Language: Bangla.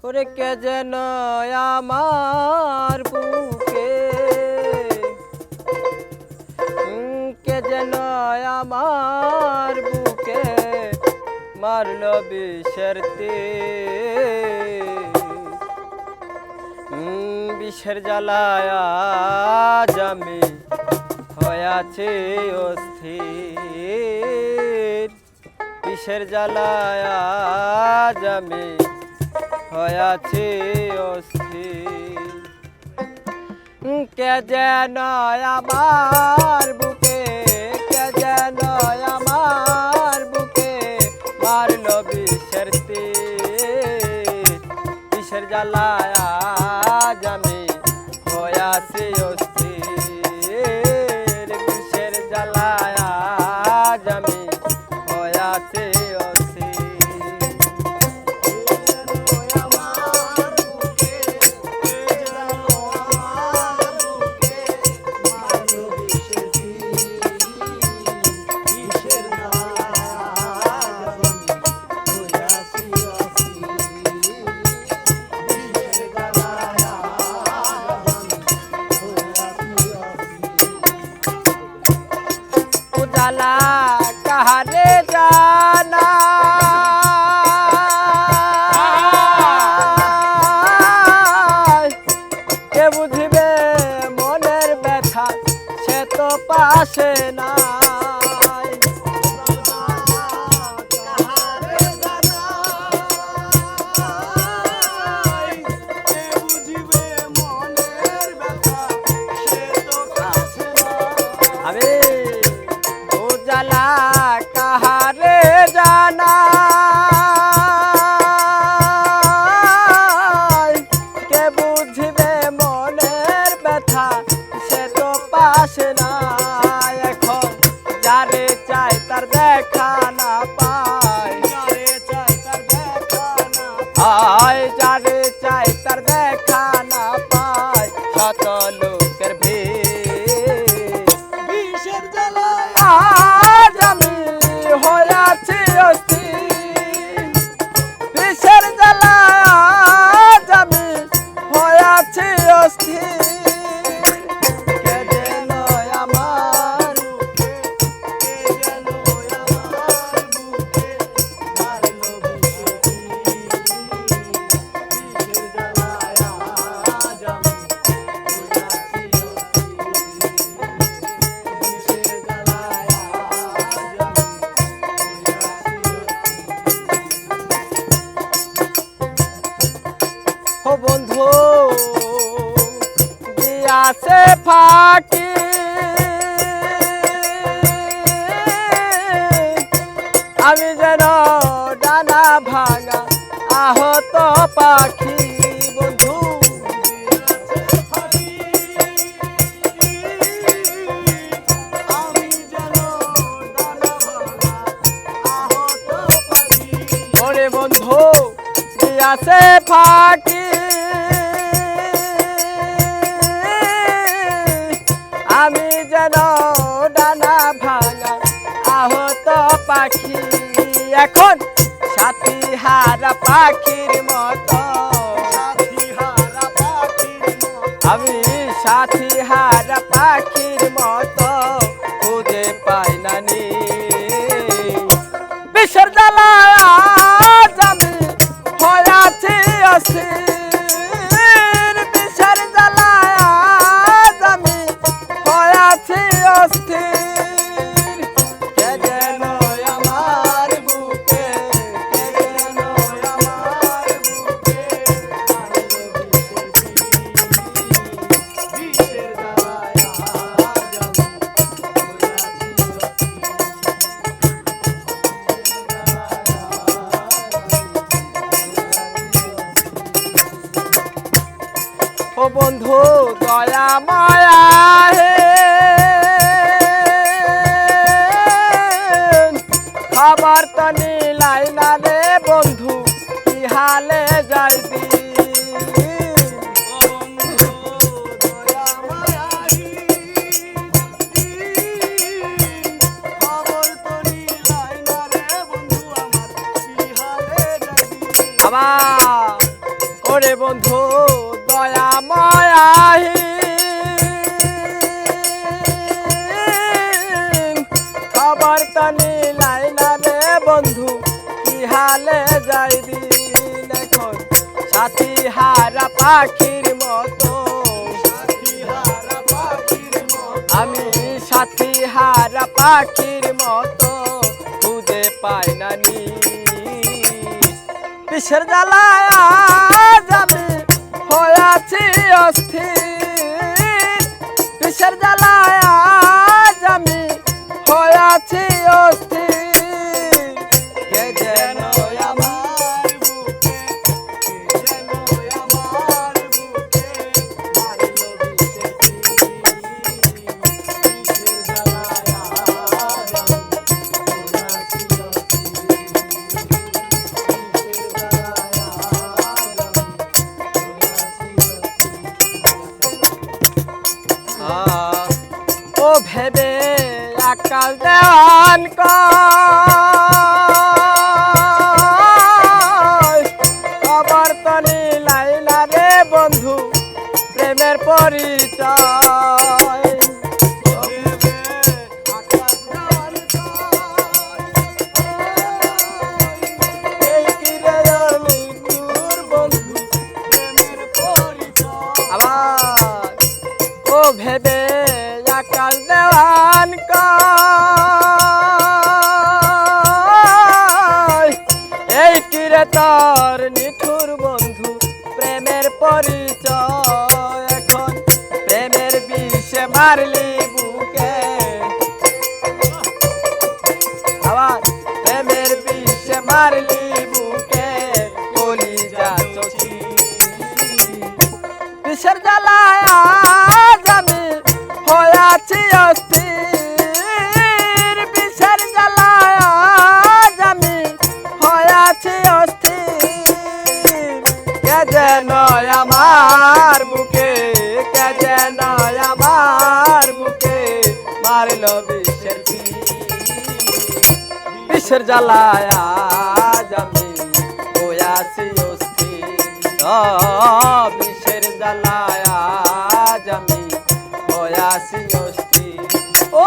ওরে কে যেন আমার বুকে, কে যেন আমার বুকে মারল বিষের তীর। বিষের জ্বালায় আজ আমি হয়াছি অস্থির। বিষের জ্বালায় আজ আমি হয়াছি অস্থির। কে যেন আমার বুকে, কে যেন আমার বুকে মারল বিষের তীর। বিষের জ্বালায় আজ আমি হয়াছি অস্থির। বিষের জ্বালায় আজ আমি হয়াছি उजाला कहारे जाना, के बुझबे मनेर व्यथा से तो पाशे ना। उजाला कहारे जाना, के बुझबे मनेर व्यथा से तो पाशे ना। এখন যারে চাই তার দেখা না পায়, যারে চাই তার দেখা না পায়, যারে চাই তার দেখা না পায়। শত লোকের ভিড় বিষের জ্বালায় আজ আমি হয়াছি অস্থির। বিষের জ্বালায় আজ আমি হয়াছি অস্থির। কে যেন আমার বুকে, কে যেন আমার বুকে মারল বিষের তীর। বিষের জ্বালায় আজ আমি হয়াছি অস্থির। ও বন্ধু দিয়াছে ফাঁকি, আমি যেন ডানা ভাঙা আহত পাখি। বন্ধু দিয়াছে ফাঁকি, আমি যেন ডানা ভাঙা আহত পাখি। ওরে বন্ধু দিয়াছে ফাঁকি, আমি যেন ডানা ভাঙা আহত পাখি। এখন সাথী হারা পাখির মতো, সাথী হারা পাখির মতো, আমি সাথী হারা পাখির মতো খুঁজে পাই না নি। বিষের জ্বালায় আজ আমি হয়াছি অস্থির। বিষের জ্বালায় আজ আমি হয়াছি অস্থির। কে যেন আমার বুকে, কে যেন আমার বুকে মারল বিষের তীর। বিষের জ্বালায় আজ আমি হয়াছি অস্থির। ও বন্ধু দয়া মায়া হে, খাবার তো নিলাই না রে বন্ধু, কি হালে যাইবি। খবর তো নিলাই না রে বন্ধু, আমার খবর তো নিলাই না রে বন্ধু কি হালে যাই দিন এখন সাথী হারা পাখির মতো আমি সাথী হারা পাখির মতো খুঁজে পাই না নি বিষের জ্বালায় আজ আমি হয়েছি অস্থির বিষের জ্বালায় আজ আমি হয়েছি অস্থির কে যেন আমার বুকে কে যেন আমার বুকে মারলো বিষের বিষের জ্বালায় আজ ও ভেবে আকাল দেওয়ান খবর তো নিলাই না রে বন্ধু প্রেমের পরিচয় এই কি রে মৃত্যুর বন্ধু প্রেমের পরিচয় আবার ও ভেবে আকাল দেওয়ান এই কিরে তোর নিঠুর বন্ধু প্রেমের পরিচয় এখন প্রেমের বিষে মারলি বুকে আবার প্রেমের বিষে মারলি বুকে বলি যা চোখি বিষের জ্বালায় আজ আমি হয়েছি অস্থির বিষের জ্বালায় আজ আমি হয়েছি অস্থির কে যেন আমার বুকে কে যেন আমার বুকে মারলো বিষের বিষের জ্বালায় আজ আমি হয়েছি অস্থির বিষের জ্বালায় আজ আমি হয়েছি অস্থির ও